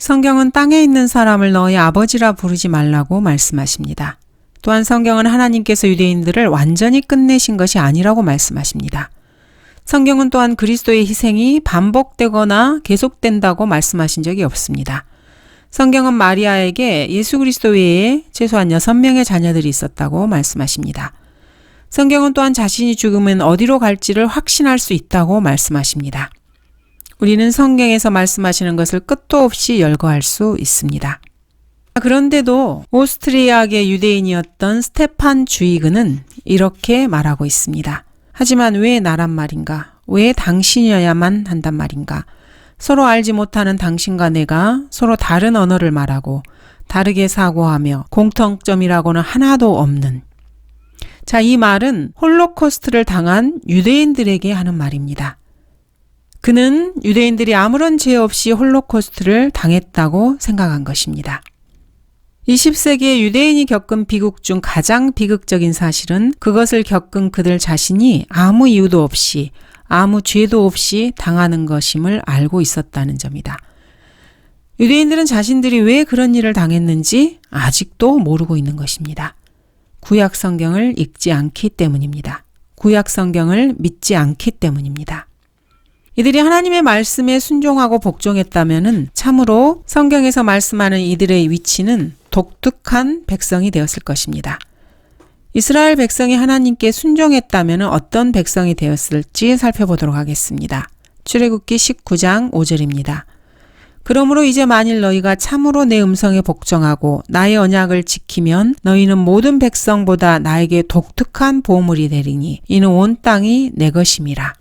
성경은 땅에 있는 사람을 너희 아버지라 부르지 말라고 말씀하십니다. 또한 성경은 하나님께서 유대인들을 완전히 끝내신 것이 아니라고 말씀하십니다. 성경은 또한 그리스도의 희생이 반복되거나 계속된다고 말씀하신 적이 없습니다. 성경은 마리아에게 예수 그리스도 외에 최소한 6명의 자녀들이 있었다고 말씀하십니다. 성경은 또한 자신이 죽으면 어디로 갈지를 확신할 수 있다고 말씀하십니다. 우리는 성경에서 말씀하시는 것을 끝도 없이 열거할 수 있습니다. 그런데도 오스트리아계 유대인이었던 스테판 주이그는 이렇게 말하고 있습니다. 하지만 왜 나란 말인가? 왜 당신이어야만 한단 말인가? 서로 알지 못하는 당신과 내가 서로 다른 언어를 말하고 다르게 사고하며 공통점이라고는 하나도 없는. 자, 이 말은 홀로코스트를 당한 유대인들에게 하는 말입니다. 그는 유대인들이 아무런 죄 없이 홀로코스트를 당했다고 생각한 것입니다. 20세기에 유대인이 겪은 비극 중 가장 비극적인 사실은 그것을 겪은 그들 자신이 아무 이유도 없이 아무 죄도 없이 당하는 것임을 알고 있었다는 점이다. 유대인들은 자신들이 왜 그런 일을 당했는지 아직도 모르고 있는 것입니다. 구약 성경을 읽지 않기 때문입니다. 구약 성경을 믿지 않기 때문입니다. 이들이 하나님의 말씀에 순종하고 복종했다면 참으로 성경에서 말씀하는 이들의 위치는 독특한 백성이 되었을 것입니다. 이스라엘 백성이 하나님께 순종했다면 어떤 백성이 되었을지 살펴보도록 하겠습니다. 출애굽기 19장 5절입니다. 그러므로 이제 만일 너희가 참으로 내 음성에 복종하고 나의 언약을 지키면 너희는 모든 백성보다 나에게 독특한 보물이 되리니 이는 온 땅이 내 것임이라.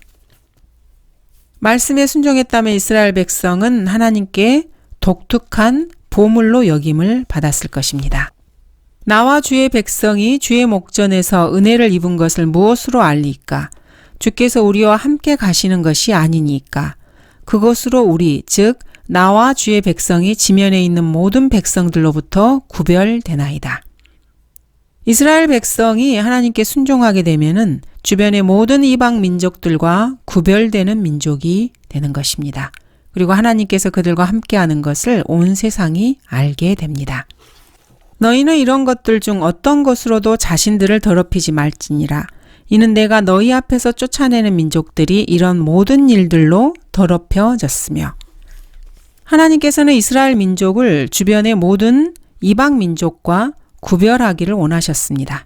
말씀에 순종했다면 이스라엘 백성은 하나님께 독특한 보물로 여김을 받았을 것입니다. 나와 주의 백성이 주의 목전에서 은혜를 입은 것을 무엇으로 알리까? 주께서 우리와 함께 가시는 것이 아니니까. 그것으로 우리, 즉 나와 주의 백성이 지면에 있는 모든 백성들로부터 구별되나이다. 이스라엘 백성이 하나님께 순종하게 되면은 주변의 모든 이방 민족들과 구별되는 민족이 되는 것입니다. 그리고 하나님께서 그들과 함께하는 것을 온 세상이 알게 됩니다. 너희는 이런 것들 중 어떤 것으로도 자신들을 더럽히지 말지니라. 이는 내가 너희 앞에서 쫓아내는 민족들이 이런 모든 일들로 더럽혀졌으며. 하나님께서는 이스라엘 민족을 주변의 모든 이방 민족과 구별하기를 원하셨습니다.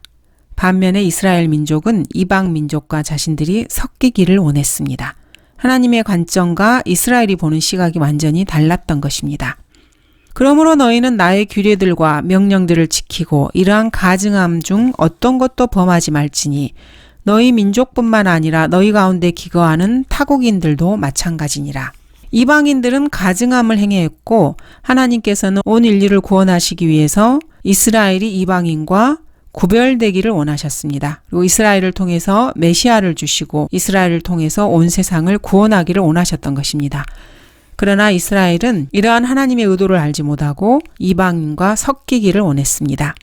반면에 이스라엘 민족은 이방 민족과 자신들이 섞이기를 원했습니다. 하나님의 관점과 이스라엘이 보는 시각이 완전히 달랐던 것입니다. 그러므로 너희는 나의 규례들과 명령들을 지키고 이러한 가증함 중 어떤 것도 범하지 말지니 너희 민족뿐만 아니라 너희 가운데 기거하는 타국인들도 마찬가지니라. 이방인들은 가증함을 행했고 하나님께서는 온 인류를 구원하시기 위해서 이스라엘이 이방인과 구별되기를 원하셨습니다. 그리고 이스라엘을 통해서 메시아를 주시고 이스라엘을 통해서 온 세상을 구원하기를 원하셨던 것입니다. 그러나 이스라엘은 이러한 하나님의 의도를 알지 못하고 이방인과 섞이기를 원했습니다.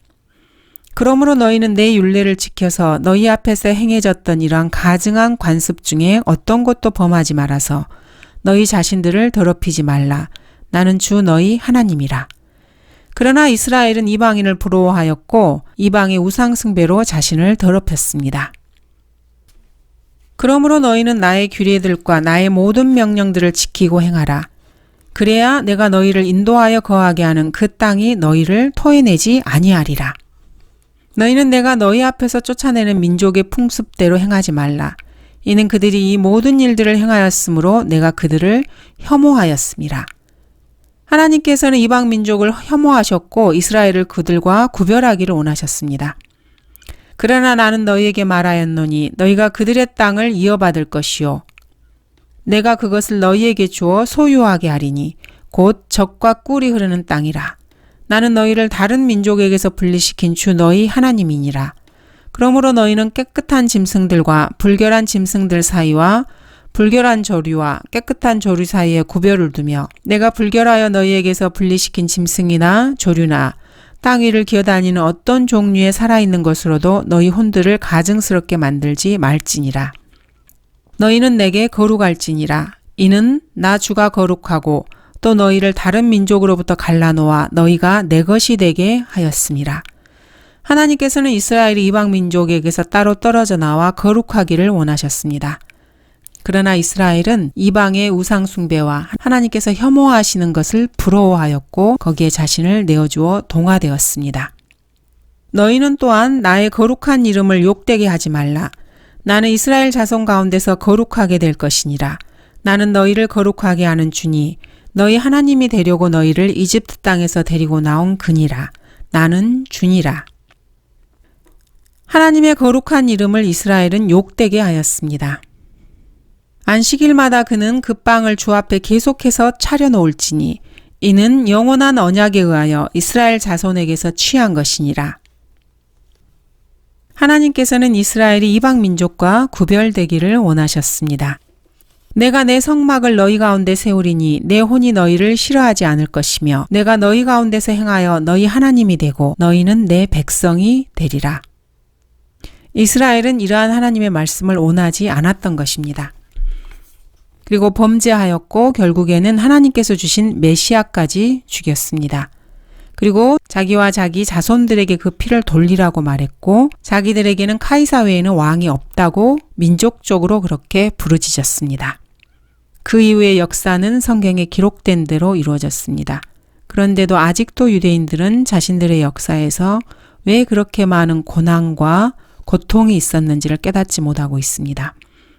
그러므로 너희는 내 율례를 지켜서 너희 앞에서 행해졌던 이러한 가증한 관습 중에 어떤 것도 범하지 말아서 너희 자신들을 더럽히지 말라. 나는 주 너희 하나님이라. 그러나 이스라엘은 이방인을 부러워하였고 이방의 우상 숭배로 자신을 더럽혔습니다. 그러므로 너희는 나의 규례들과 나의 모든 명령들을 지키고 행하라. 그래야 내가 너희를 인도하여 거하게 하는 그 땅이 너희를 토해내지 아니하리라. 너희는 내가 너희 앞에서 쫓아내는 민족의 풍습대로 행하지 말라. 이는 그들이 이 모든 일들을 행하였으므로 내가 그들을 혐오하였음이라. 하나님께서는 이방 민족을 혐오하셨고 이스라엘을 그들과 구별하기를 원하셨습니다. 그러나 나는 너희에게 말하였노니 너희가 그들의 땅을 이어받을 것이요 내가 그것을 너희에게 주어 소유하게 하리니 곧 젖과 꿀이 흐르는 땅이라. 나는 너희를 다른 민족에게서 분리시킨 주 너희 하나님이니라. 그러므로 너희는 깨끗한 짐승들과 불결한 짐승들 사이와 불결한 조류와 깨끗한 조류 사이에 구별을 두며 내가 불결하여 너희에게서 분리시킨 짐승이나 조류나 땅 위를 기어다니는 어떤 종류의 살아있는 것으로도 너희 혼들을 가증스럽게 만들지 말지니라. 너희는 내게 거룩할지니라. 이는 나 주가 거룩하고 또 너희를 다른 민족으로부터 갈라놓아 너희가 내 것이 되게 하였음이라. 하나님께서는 이스라엘이 이방 민족에게서 따로 떨어져 나와 거룩하기를 원하셨습니다. 그러나 이스라엘은 이방의 우상 숭배와 하나님께서 혐오하시는 것을 부러워하였고 거기에 자신을 내어주어 동화되었습니다. 너희는 또한 나의 거룩한 이름을 욕되게 하지 말라. 나는 이스라엘 자손 가운데서 거룩하게 될 것이니라. 나는 너희를 거룩하게 하는 주니 너희 하나님이 되려고 너희를 이집트 땅에서 데리고 나온 그니라. 나는 주니라. 하나님의 거룩한 이름을 이스라엘은 욕되게 하였습니다. 안식일마다 그는 그 빵을 주 앞에 계속해서 차려놓을지니 이는 영원한 언약에 의하여 이스라엘 자손에게서 취한 것이니라. 하나님께서는 이스라엘이 이방 민족과 구별되기를 원하셨습니다. 내가 내 성막을 너희 가운데 세우리니 내 혼이 너희를 싫어하지 않을 것이며 내가 너희 가운데서 행하여 너희 하나님이 되고 너희는 내 백성이 되리라. 이스라엘은 이러한 하나님의 말씀을 원하지 않았던 것입니다. 그리고 범죄하였고 결국에는 하나님께서 주신 메시아까지 죽였습니다. 그리고 자기와 자기 자손들에게 그 피를 돌리라고 말했고 자기들에게는 카이사 외에는 왕이 없다고 민족적으로 그렇게 부르짖었습니다. 그 이후의 역사는 성경에 기록된 대로 이루어졌습니다. 그런데도 아직도 유대인들은 자신들의 역사에서 왜 그렇게 많은 고난과 고통이 있었는지를 깨닫지 못하고 있습니다.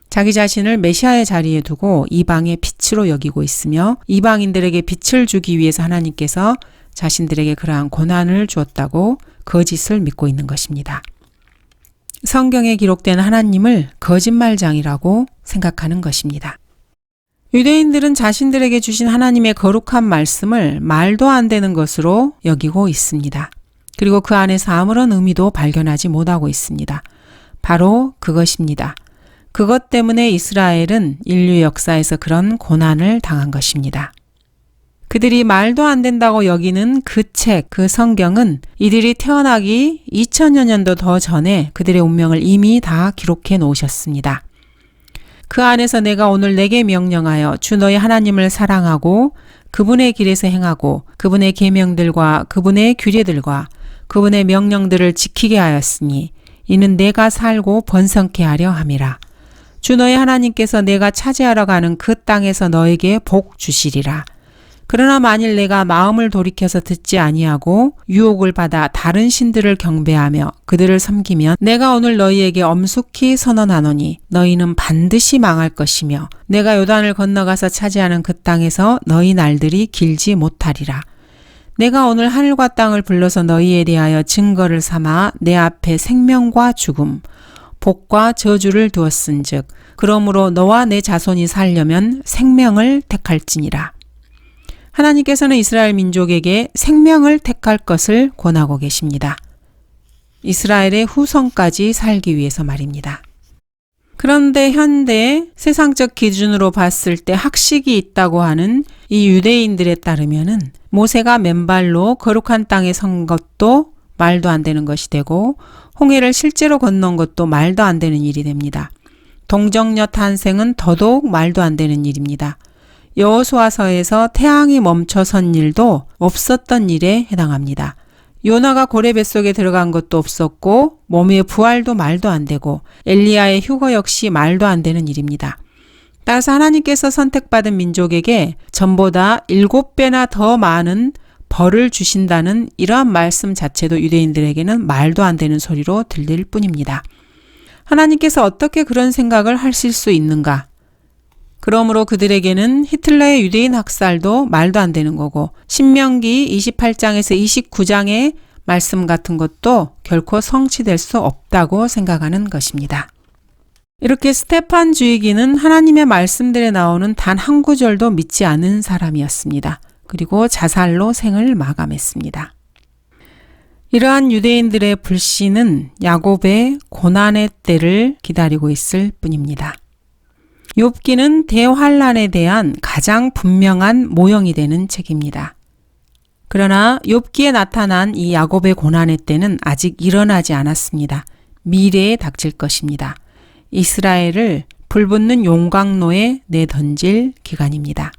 자기 자신을 메시아의 자리에 두고 이방의 빛으로 여기고 있으며 이방인들에게 빛을 주기 위해서 하나님께서 자신들에게 그러한 고난을 주었다고 거짓을 믿고 있는 것입니다. 성경에 기록된 하나님을 거짓말장이라고 생각하는 것입니다. 유대인들은 자신들에게 주신 하나님의 거룩한 말씀을 말도 안 되는 것으로 여기고 있습니다. 그리고 그 안에서 아무런 의미도 발견하지 못하고 있습니다. 바로 그것입니다. 그것 때문에 이스라엘은 인류 역사에서 그런 고난을 당한 것입니다. 그들이 말도 안 된다고 여기는 그 책, 그 성경은 이들이 태어나기 2000여 년도 더 전에 그들의 운명을 이미 다 기록해 놓으셨습니다. 그 안에서 내가 오늘 내게 명령하여 주 너희 하나님을 사랑하고 그분의 길에서 행하고 그분의 계명들과 그분의 규례들과 그분의 명령들을 지키게 하였으니 이는 내가 살고 번성케 하려 함이라. 주 너희 하나님께서 내가 차지하러 가는 그 땅에서 너에게 복 주시리라. 그러나 만일 내가 마음을 돌이켜서 듣지 아니하고 유혹을 받아 다른 신들을 경배하며 그들을 섬기면 내가 오늘 너희에게 엄숙히 선언하노니 너희는 반드시 망할 것이며 내가 요단을 건너가서 차지하는 그 땅에서 너희 날들이 길지 못하리라. 내가 오늘 하늘과 땅을 불러서 너희에 대하여 증거를 삼아 내 앞에 생명과 죽음, 복과 저주를 두었은즉 그러므로 너와 내 자손이 살려면 생명을 택할지니라. 하나님께서는 이스라엘 민족에게 생명을 택할 것을 권하고 계십니다. 이스라엘의 후손까지 살기 위해서 말입니다. 그런데 현대 세상적 기준으로 봤을 때 학식이 있다고 하는 이 유대인들에 따르면은 모세가 맨발로 거룩한 땅에 선 것도 말도 안 되는 것이 되고 홍해를 실제로 건넌 것도 말도 안 되는 일이 됩니다. 동정녀 탄생은 더더욱 말도 안 되는 일입니다. 여호수아서에서 태양이 멈춰선 일도 없었던 일에 해당합니다. 요나가 고래 뱃속에 들어간 것도 없었고 몸의 부활도 말도 안 되고 엘리야의 휴거 역시 말도 안 되는 일입니다. 따라서 하나님께서 선택받은 민족에게 전보다 7배나 더 많은 벌을 주신다는 이러한 말씀 자체도 유대인들에게는 말도 안 되는 소리로 들릴 뿐입니다. 하나님께서 어떻게 그런 생각을 하실 수 있는가? 그러므로 그들에게는 히틀러의 유대인 학살도 말도 안 되는 거고 신명기 28장에서 29장의 말씀 같은 것도 결코 성취될 수 없다고 생각하는 것입니다. 이렇게 스테판 주이기는 하나님의 말씀들에 나오는 단 한 구절도 믿지 않은 사람이었습니다. 그리고 자살로 생을 마감했습니다. 이러한 유대인들의 불신은 야곱의 고난의 때를 기다리고 있을 뿐입니다. 욥기는 대환란에 대한 가장 분명한 모형이 되는 책입니다. 그러나 욥기에 나타난 이 야곱의 고난의 때는 아직 일어나지 않았습니다. 미래에 닥칠 것입니다. 이스라엘을 불붙는 용광로에 내던질 기간입니다.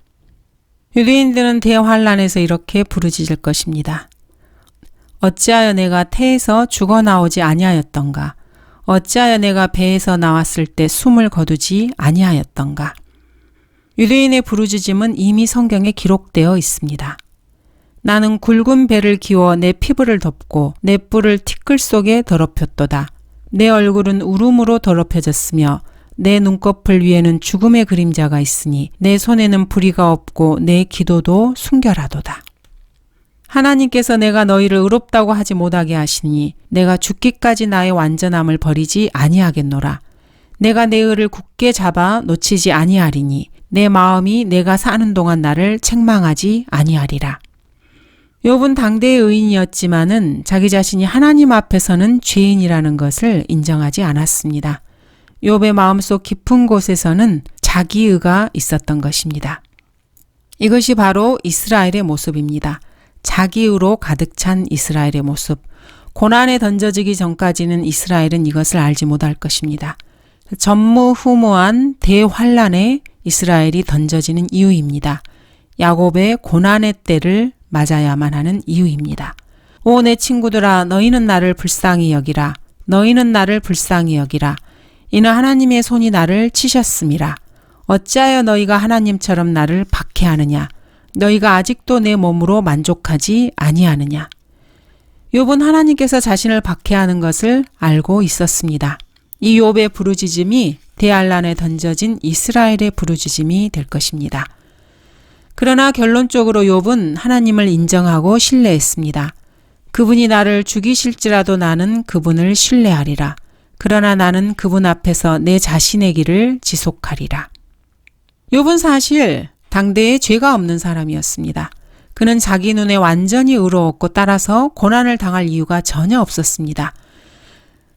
유대인들은 대환란에서 이렇게 부르짖을 것입니다. 어찌하여 내가 태에서 죽어 나오지 아니하였던가? 어찌하여 내가 배에서 나왔을 때 숨을 거두지 아니하였던가? 유대인의 부르짖음은 이미 성경에 기록되어 있습니다. 나는 굵은 배를 기워 내 피부를 덮고 내 뿔을 티끌 속에 더럽혔도다. 내 얼굴은 울음으로 더럽혀졌으며 내 눈꺼풀 위에는 죽음의 그림자가 있으니 내 손에는 불의가 없고 내 기도도 순결하도다. 하나님께서 내가 너희를 의롭다고 하지 못하게 하시니 내가 죽기까지 나의 완전함을 버리지 아니하겠노라. 내가 내 의를 굳게 잡아 놓치지 아니하리니 내 마음이 내가 사는 동안 나를 책망하지 아니하리라. 욥은 당대의 의인이었지만은 자기 자신이 하나님 앞에서는 죄인이라는 것을 인정하지 않았습니다. 욥의 마음속 깊은 곳에서는 자기의가 있었던 것입니다. 이것이 바로 이스라엘의 모습입니다. 자기의로 가득 찬 이스라엘의 모습. 고난에 던져지기 전까지는 이스라엘은 이것을 알지 못할 것입니다. 전무후무한 대환란에 이스라엘이 던져지는 이유입니다. 야곱의 고난의 때를 맞아야만 하는 이유입니다. 오 내 친구들아 너희는 나를 불쌍히 여기라. 너희는 나를 불쌍히 여기라. 이는 하나님의 손이 나를 치셨음이라. 어찌하여 너희가 하나님처럼 나를 박해하느냐. 너희가 아직도 내 몸으로 만족하지 아니하느냐. 욥은 하나님께서 자신을 박해하는 것을 알고 있었습니다. 이 욥의 부르짖음이 대환란에 던져진 이스라엘의 부르짖음이 될 것입니다. 그러나 결론적으로 욥은 하나님을 인정하고 신뢰했습니다. 그분이 나를 죽이실지라도 나는 그분을 신뢰하리라. 그러나 나는 그분 앞에서 내 자신의 길을 지속하리라. 욥은 사실 당대에 죄가 없는 사람이었습니다. 그는 자기 눈에 완전히 의로웠고 따라서 고난을 당할 이유가 전혀 없었습니다.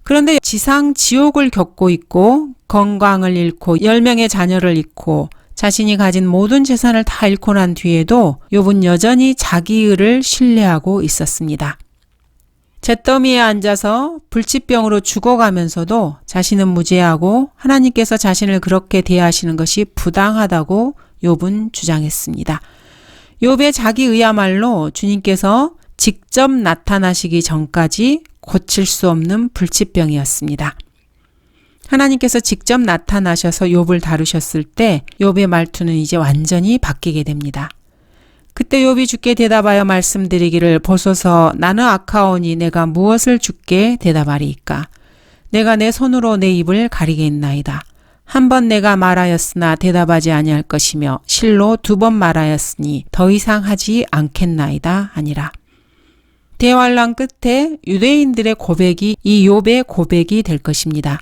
그런데 지상 지옥을 겪고 있고 건강을 잃고 10명의 자녀를 잃고 자신이 가진 모든 재산을 다 잃고 난 뒤에도 욥은 여전히 자기의를 신뢰하고 있었습니다. 잿더미에 앉아서 불치병으로 죽어가면서도 자신은 무죄하고 하나님께서 자신을 그렇게 대하시는 것이 부당하다고 욥은 주장했습니다. 욥의 자기의야말로 주님께서 직접 나타나시기 전까지 고칠 수 없는 불치병이었습니다. 하나님께서 직접 나타나셔서 욥을 다루셨을 때 욥의 말투는 이제 완전히 바뀌게 됩니다. 그때 욥이 주께 대답하여 말씀드리기를 보소서 나는 악하오니 내가 무엇을 주께 대답하리이까. 내가 내 손으로 내 입을 가리겠나이다. 한 번 내가 말하였으나 대답하지 아니할 것이며 실로 2번 말하였으니 더 이상 하지 않겠나이다 하니라. 대환란 끝에 유대인들의 고백이 이 욥의 고백이 될 것입니다.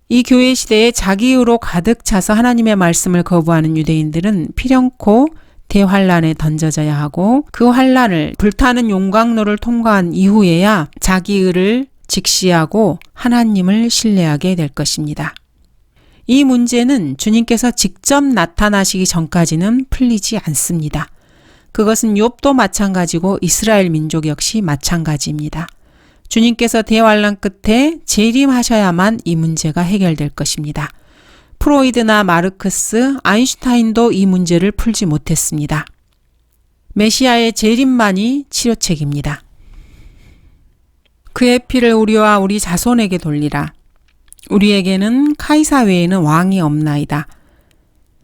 이 교회 시대에 자기의로 가득 차서 하나님의 말씀을 거부하는 유대인들은 필연코 대환란에 던져져야 하고 그 환란을 불타는 용광로를 통과한 이후에야 자기의를 직시하고 하나님을 신뢰하게 될 것입니다. 이 문제는 주님께서 직접 나타나시기 전까지는 풀리지 않습니다. 그것은 욥도 마찬가지고 이스라엘 민족 역시 마찬가지입니다. 주님께서 대환란 끝에 재림하셔야만 이 문제가 해결될 것입니다. 프로이드나 마르크스, 아인슈타인도 이 문제를 풀지 못했습니다. 메시아의 재림만이 치료책입니다. 그의 피를 우리와 우리 자손에게 돌리라. 우리에게는 카이사 외에는 왕이 없나이다.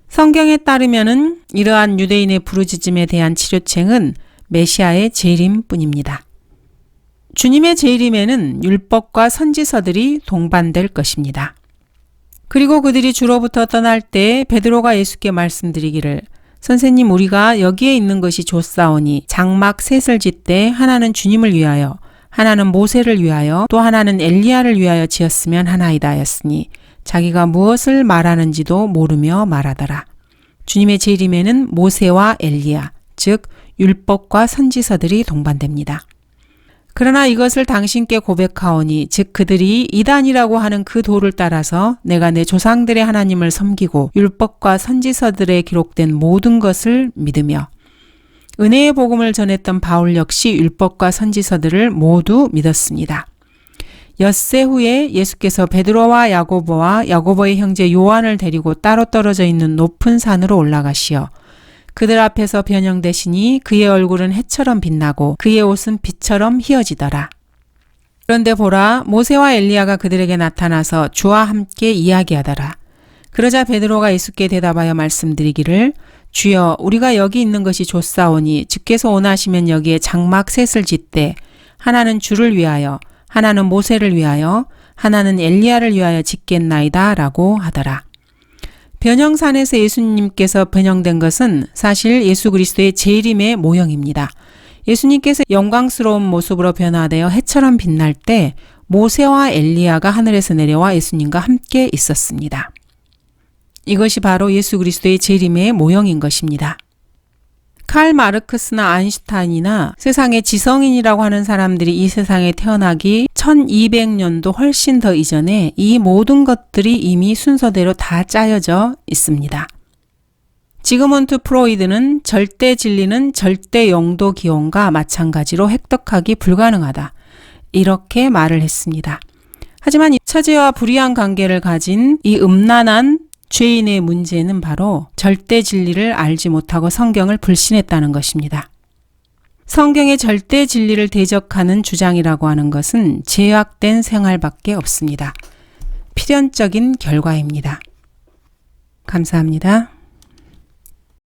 성경에 따르면은 이러한 유대인의 부르짖음에 대한 치료책은 메시아의 재림뿐입니다. 주님의 재림에는 율법과 선지서들이 동반될 것입니다. 그리고 그들이 주로부터 떠날 때 베드로가 예수께 말씀드리기를 선생님 우리가 여기에 있는 것이 좋사오니 장막 셋을 짓되 하나는 주님을 위하여 하나는 모세를 위하여 또 하나는 엘리야를 위하여 지었으면 하나이다 하였으니 자기가 무엇을 말하는지도 모르며 말하더라. 주님의 재림에는 모세와 엘리야, 즉 율법과 선지서들이 동반됩니다. 그러나 이것을 당신께 고백하오니 즉 그들이 이단이라고 하는 그 도를 따라서 내가 내 조상들의 하나님을 섬기고 율법과 선지서들에 기록된 모든 것을 믿으며 은혜의 복음을 전했던 바울 역시 율법과 선지서들을 모두 믿었습니다. 엿새 후에 예수께서 베드로와 야고보와 야고보의 형제 요한을 데리고 따로 떨어져 있는 높은 산으로 올라가시어 그들 앞에서 변형되시니 그의 얼굴은 해처럼 빛나고 그의 옷은 빛처럼 희어지더라. 그런데 보라, 모세와 엘리야가 그들에게 나타나서 주와 함께 이야기하더라. 그러자 베드로가 예수께 대답하여 말씀드리기를, 주여, 우리가 여기 있는 것이 좋사오니 주께서 원하시면 여기에 장막 셋을 짓되 하나는 주를 위하여, 하나는 모세를 위하여, 하나는 엘리야를 위하여 짓겠나이다 라고 하더라. 변형산에서 예수님께서 변형된 것은 사실 예수 그리스도의 재림의 모형입니다. 예수님께서 영광스러운 모습으로 변화되어 해처럼 빛날 때 모세와 엘리야가 하늘에서 내려와 예수님과 함께 있었습니다. 이것이 바로 예수 그리스도의 재림의 모형인 것입니다. 칼 마르크스나 아인슈타인이나 세상의 지성인이라고 하는 사람들이 이 세상에 태어나기 1200년도 훨씬 더 이전에 이 모든 것들이 이미 순서대로 다 짜여져 있습니다. 지그문트 프로이드는 절대 진리는 절대 영도 기원과 마찬가지로 획득하기 불가능하다, 이렇게 말을 했습니다. 하지만 이 처제와 불이한 관계를 가진 이 음란한 죄인의 문제는 바로 절대 진리를 알지 못하고 성경을 불신했다는 것입니다. 성경의 절대 진리를 대적하는 주장이라고 하는 것은 제약된 생활밖에 없습니다. 필연적인 결과입니다. 감사합니다.